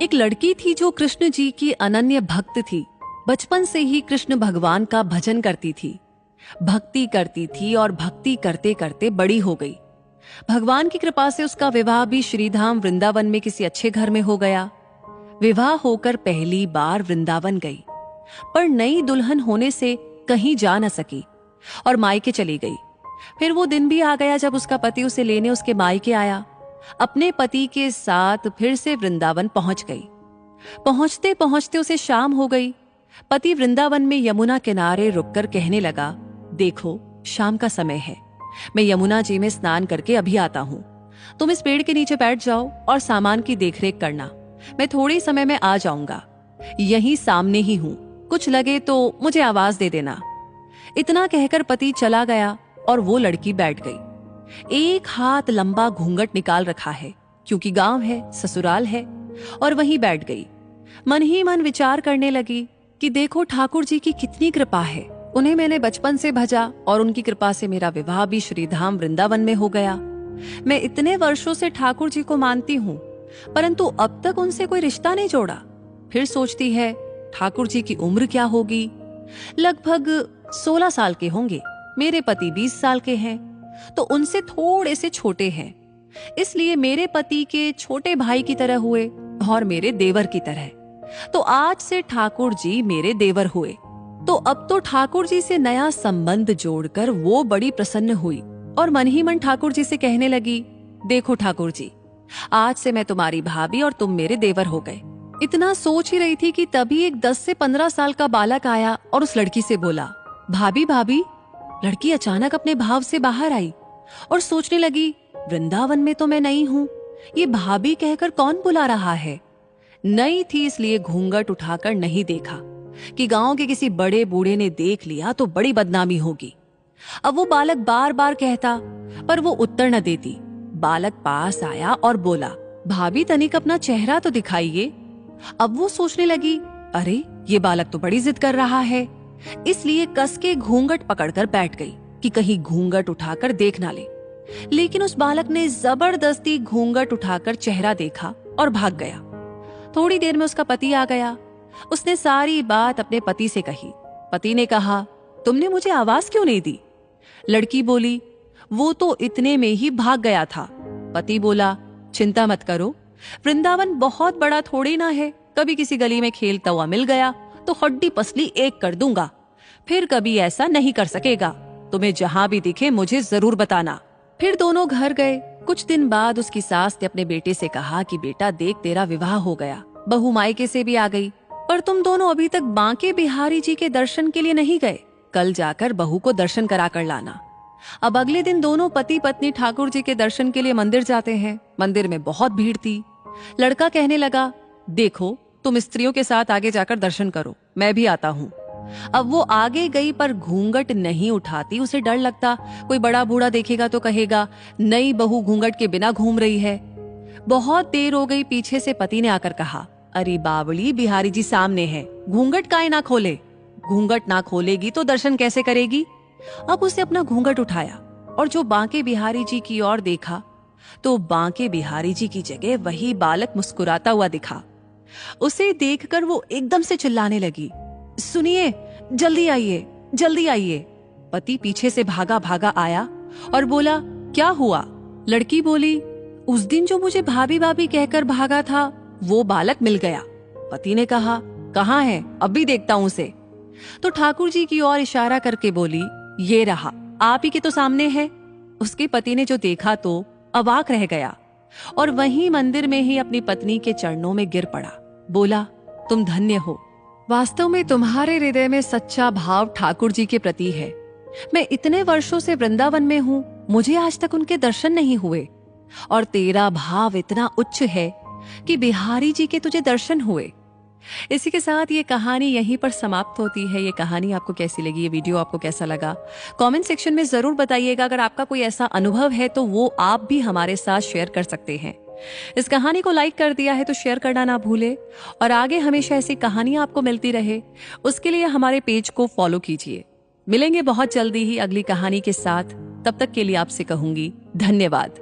एक लड़की थी जो कृष्ण जी की अनन्य भक्त थी। बचपन से ही कृष्ण भगवान का भजन करती थी, भक्ति करती थी और भक्ति करते करते बड़ी हो गई। भगवान की कृपा से उसका विवाह भी श्रीधाम वृंदावन में किसी अच्छे घर में हो गया। विवाह होकर पहली बार वृंदावन गई, पर नई दुल्हन होने से कहीं जा न सकी और मायके चली गई। फिर वो दिन भी आ गया जब उसका पति उसे लेने उसके मायके आया। अपने पति के साथ फिर से वृंदावन पहुंच गई। पहुंचते पहुंचते उसे शाम हो गई। पति वृंदावन में यमुना किनारे रुककर कहने लगा, देखो शाम का समय है, मैं यमुना जी में स्नान करके अभी आता हूं। तुम इस पेड़ के नीचे बैठ जाओ और सामान की देखरेख करना। मैं थोड़े समय में आ जाऊंगा, यहीं सामने ही हूं, कुछ लगे तो मुझे आवाज दे देना। इतना कहकर पति चला गया और वो लड़की बैठ गई। एक हाथ लंबा घूंघट निकाल रखा है, क्योंकि गांव है, ससुराल है, और वहीं बैठ गई। मन ही मन विचार करने लगी कि देखो ठाकुर जी की कितनी कृपा है। उन्हें मैंने बचपन से भजा और उनकी कृपा से मेरा विवाह भी श्रीधाम वृंदावन में हो गया। मैं इतने वर्षों से ठाकुर जी को मानती हूँ, परंतु अब तक उनसे कोई रिश्ता नहीं जोड़ा। फिर सोचती है ठाकुर जी की उम्र क्या होगी। लगभग 16 साल के होंगे। मेरे पति 20 साल के हैं, तो उनसे थोड़े से छोटे हैं। इसलिए मेरे पति के छोटे भाई की तरह हुए और मेरे देवर की तरह। तो आज से ठाकुर जी मेरे देवर हुए। तो अब तो ठाकुर जी से नया संबंध जोड़कर वो बड़ी प्रसन्न हुई और मन ही मन ठाकुर जी से कहने लगी, देखो ठाकुर जी, आज से मैं तुम्हारी भाभी और तुम मेरे देवर हो गए। इतना सोच ही रही थी कि तभी एक 10 से 15 साल का बालक आया और उस लड़की से बोला, भाभी भाभी। लड़की अचानक अपने भाव से बाहर आई और सोचने लगी, वृंदावन में तो मैं नई हूँ, ये भाभी कहकर कौन बुला रहा है। नई थी इसलिए घूंघट उठाकर नहीं देखा कि गांव के किसी बड़े बूढ़े ने देख लिया तो बड़ी बदनामी होगी। अब वो बालक बार बार कहता, पर वो उत्तर न देती। बालक पास आया और बोला, भाभी तनिक अपना चेहरा तो दिखाइए। अब वो सोचने लगी, अरे ये बालक तो बड़ी जिद कर रहा है, इसलिए कस के घूंघट पकड़कर बैठ गई कि कहीं घूंघट उठाकर देख ना ले। लेकिन उस बालक ने जबरदस्ती घूंघट उठाकर चेहरा देखा और भाग गया। थोड़ी देर में उसका पति आ गया। उसने सारी बात अपने पति से कही। पति ने कहा, तुमने मुझे आवाज क्यों नहीं दी। लड़की बोली, वो तो इतने में ही भाग गया था। पति बोला, चिंता मत करो, वृंदावन बहुत बड़ा थोड़ी ना है, कभी किसी गली में खेलता हुआ मिल गया तो हड्डी पसली एक कर दूंगा, फिर कभी ऐसा नहीं कर सकेगा। तुम्हें जहां भी दिखे मुझे जरूर बताना। फिर दोनों घर गए। कुछ दिन बाद उसकी सास ने अपने बेटे से कहा कि बेटा देख, तेरा विवाह हो गया, बहू मायके से भी आ गई, पर तुम दोनों अभी तक बांके बिहारी जी के दर्शन के लिए नहीं गए। कल जाकर बहू को दर्शन करा कर लाना। अब अगले दिन दोनों पति पत्नी ठाकुर जी के दर्शन के लिए मंदिर जाते हैं। मंदिर में बहुत भीड़ थी। लड़का कहने लगा, देखो तुम स्त्रियों के साथ आगे जाकर दर्शन करो, मैं भी आता हूँ। अब वो आगे गई पर घूंघट नहीं उठाती। उसे डर लगता कोई बड़ा बूढ़ा देखेगा तो कहेगा, नई बहू घूंघट के बिना घूम रही है। बहुत देर हो गई। पीछे से पति ने आकर कहा, अरे बावली, बिहारी जी सामने है, घूंघट काहे ना खोले। घूंघट ना खोलेगी तो दर्शन कैसे करेगी। अब उसे अपना घूंघट उठाया और जो बांके बिहारी जी की ओर देखा तो बांके बिहारी जी की जगह वही बालक मुस्कुराता हुआ दिखा। उसे देखकर वो एकदम से चिल्लाने लगी, सुनिए, जल्दी आइए, जल्दी आइए। पति पीछे से भागा भागा आया और बोला, क्या हुआ। लड़की बोली, उस दिन जो मुझे भाभी भाभी कहकर भागा था वो बालक मिल गया। पति ने कहा, कहाँ है, अब भी देखता हूं उसे। तो ठाकुर जी की ओर इशारा करके बोली, ये रहा, आप ही के तो सामने है। उसके पति ने जो देखा तो अवाक रह गया और वहीं मंदिर में ही अपनी पत्नी के चरणों में गिर पड़ा। बोला, तुम धन्य हो, वास्तव में तुम्हारे हृदय में सच्चा भाव ठाकुर जी के प्रति है। मैं इतने वर्षों से वृंदावन में हूँ, मुझे आज तक उनके दर्शन नहीं हुए, और तेरा भाव इतना उच्च है कि बिहारी जी के तुझे दर्शन हुए। इसी के साथ ये कहानी यहीं पर समाप्त होती है। ये कहानी आपको कैसी लगी, ये वीडियो आपको कैसा लगा, कमेंट सेक्शन में जरूर बताइएगा। अगर आपका कोई ऐसा अनुभव है तो वो आप भी हमारे साथ शेयर कर सकते हैं। इस कहानी को लाइक कर दिया है तो शेयर करना ना भूले, और आगे हमेशा ऐसी कहानियां आपको मिलती रहे उसके लिए हमारे पेज को फॉलो कीजिए। मिलेंगे बहुत जल्दी ही अगली कहानी के साथ। तब तक के लिए आपसे कहूंगी धन्यवाद।